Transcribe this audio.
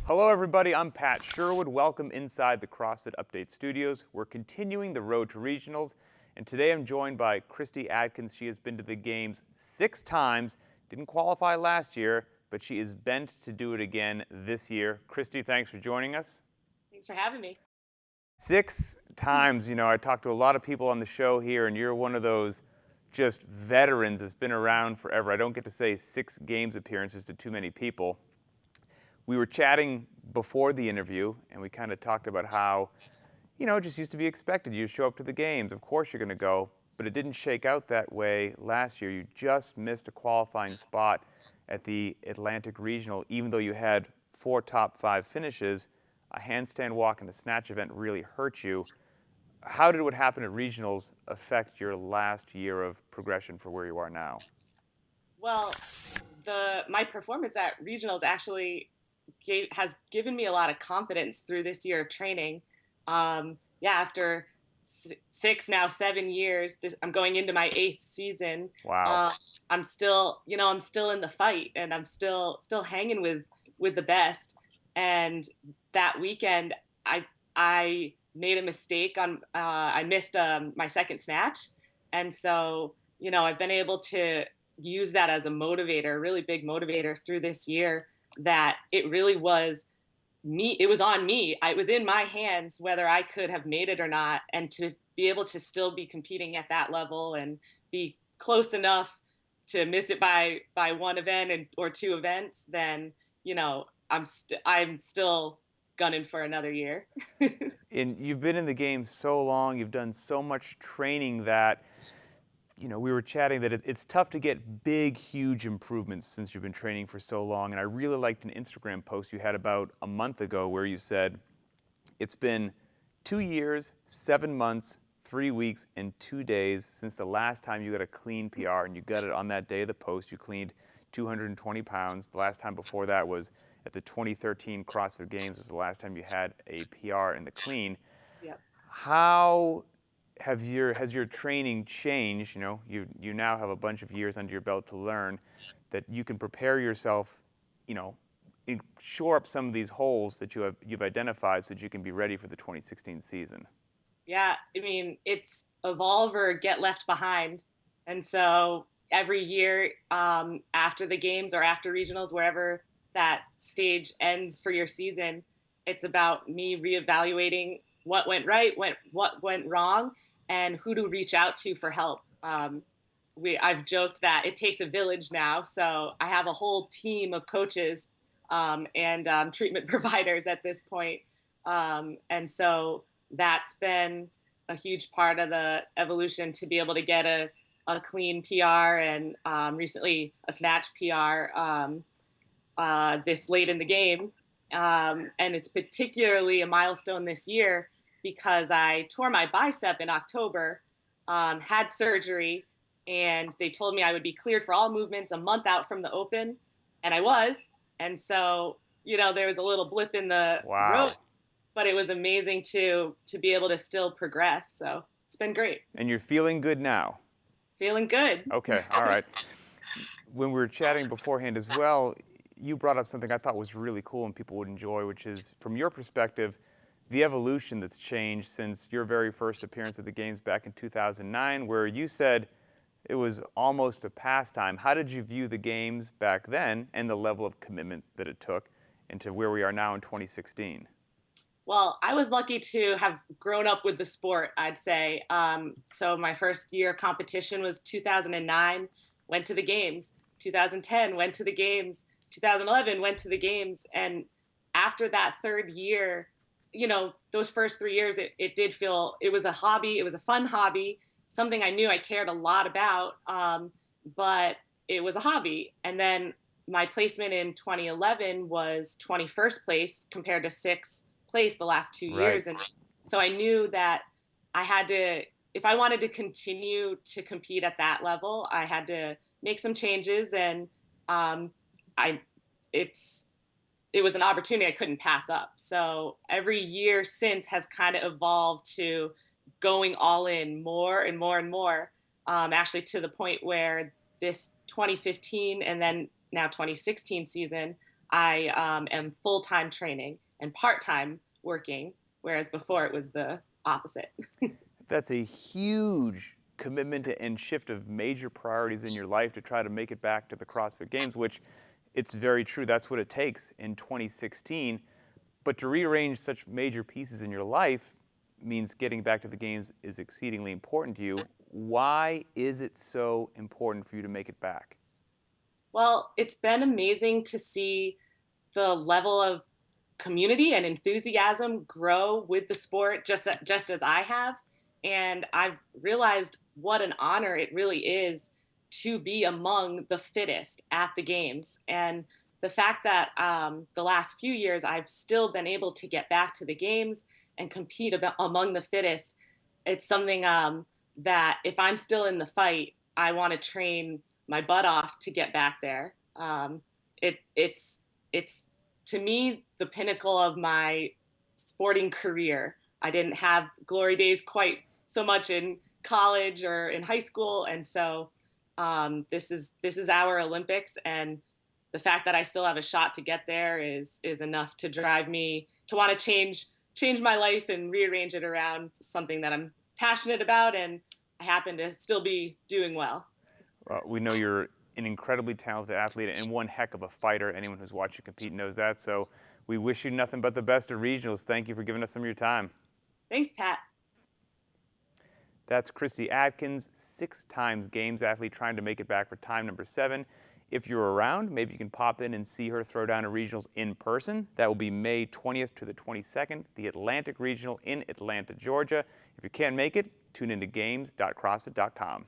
Hello everybody, I'm Pat Sherwood. Welcome inside the CrossFit Update Studios. We're continuing the road to regionals, and today I'm joined by Christy Adkins. She has been to the games 6 times, didn't qualify last year, but she is bent to do it again this year. Christy, thanks for joining us. Thanks for having me. 6 times, I talked to a lot of people on the show here, and you're one of those just veterans that's been around forever. I don't get to say 6 games appearances to too many people. We were chatting before the interview, and we kind of talked about how, it just used to be expected. You show up to the games, of course you're going to go, but it didn't shake out that way last year. You just missed a qualifying spot at the Atlantic Regional, even though you had 4 top 5 finishes. A handstand walk and a snatch event really hurt you. How did what happened at regionals affect your last year of progression for where you are now? Well, my performance at regionals actually has given me a lot of confidence through this year of training. After 6, now 7 years, I'm going into my 8th season. Wow. I'm still in the fight, and I'm still hanging with the best. And that weekend, I made a mistake I missed my second snatch, and so I've been able to use that as a motivator, a really big motivator through this year. That it really was me. It was on me. It was in my hands whether I could have made it or not, and to be able to still be competing at that level and be close enough to miss it by one event or 2 events, then I'm still gunning for another year. And you've been in the game so long, you've done so much training that, we were chatting that it's tough to get big, huge improvements since you've been training for so long. And I really liked an Instagram post you had about a month ago where you said, it's been 2 years, 7 months, 3 weeks, and 2 days since the last time you got a clean PR, and you got it on that day of the post. You cleaned 220 pounds. The last time before that was at the 2013 CrossFit Games was the last time you had a PR in the clean. Yep. How has your training changed? You now have a bunch of years under your belt to learn that you can prepare yourself, shore up some of these holes that you've identified so that you can be ready for the 2016 season. Yeah, I mean, it's evolve or get left behind. And so every year after the games or after regionals, wherever that stage ends for your season, it's about me reevaluating what went right, what went wrong, and who to reach out to for help. I've joked that it takes a village now, so I have a whole team of coaches and treatment providers at this point. And so that's been a huge part of the evolution, to be able to get a clean PR and recently a snatch PR this late in the game. And it's particularly a milestone this year because I tore my bicep in October, had surgery, and they told me I would be cleared for all movements a month out from the Open, and I was. And so, there was a little blip in the road, but it was amazing to be able to still progress. So it's been great. And you're feeling good now? Feeling good. Okay, all right. When we were chatting beforehand as well, you brought up something I thought was really cool and people would enjoy, which is, from your perspective, the evolution that's changed since your very first appearance at the Games back in 2009, where you said it was almost a pastime. How did you view the Games back then and the level of commitment that it took into where we are now in 2016? Well, I was lucky to have grown up with the sport, I'd say. So my first year competition was 2009, went to the Games. 2010, went to the Games. 2011, went to the Games. And after that 3rd year, those first 3 years, it did feel, it was a hobby. It was a fun hobby, something I knew I cared a lot about, but it was a hobby. And then my placement in 2011 was 21st place compared to 6th place the last 2 years. And so I knew that I had to, if I wanted to continue to compete at that level, I had to make some changes. And it was an opportunity I couldn't pass up. So every year since has kind of evolved to going all in more and more and more, actually to the point where this 2015 and then now 2016 season, I am full-time training and part-time working, whereas before it was the opposite. That's a huge commitment and shift of major priorities in your life to try to make it back to the CrossFit Games, which it's very true. That's what it takes in 2016. But to rearrange such major pieces in your life means getting back to the games is exceedingly important to you. Why is it so important for you to make it back? Well, it's been amazing to see the level of community and enthusiasm grow with the sport just as I have, and I've realized what an honor it really is to be among the fittest at the games. And the fact that the last few years I've still been able to get back to the games and compete among the fittest, it's something that if I'm still in the fight, I want to train my butt off to get back there. It's to me the pinnacle of my sporting career. I didn't have glory days quite so much in college or in high school, and so this is our Olympics, and the fact that I still have a shot to get there is enough to drive me to want to change my life and rearrange it around something that I'm passionate about, and I happen to still be doing well. We know you're an incredibly talented athlete and one heck of a fighter. Anyone who's watched you compete knows that. So we wish you nothing but the best at regionals. Thank you for giving us some of your time. Thanks, Pat. That's Christy Adkins, 6 times Games athlete trying to make it back for time number 7. If you're around, maybe you can pop in and see her throw down a regionals in person. That will be May 20th to the 22nd, the Atlantic Regional in Atlanta, Georgia. If you can't make it, tune into games.crossfit.com.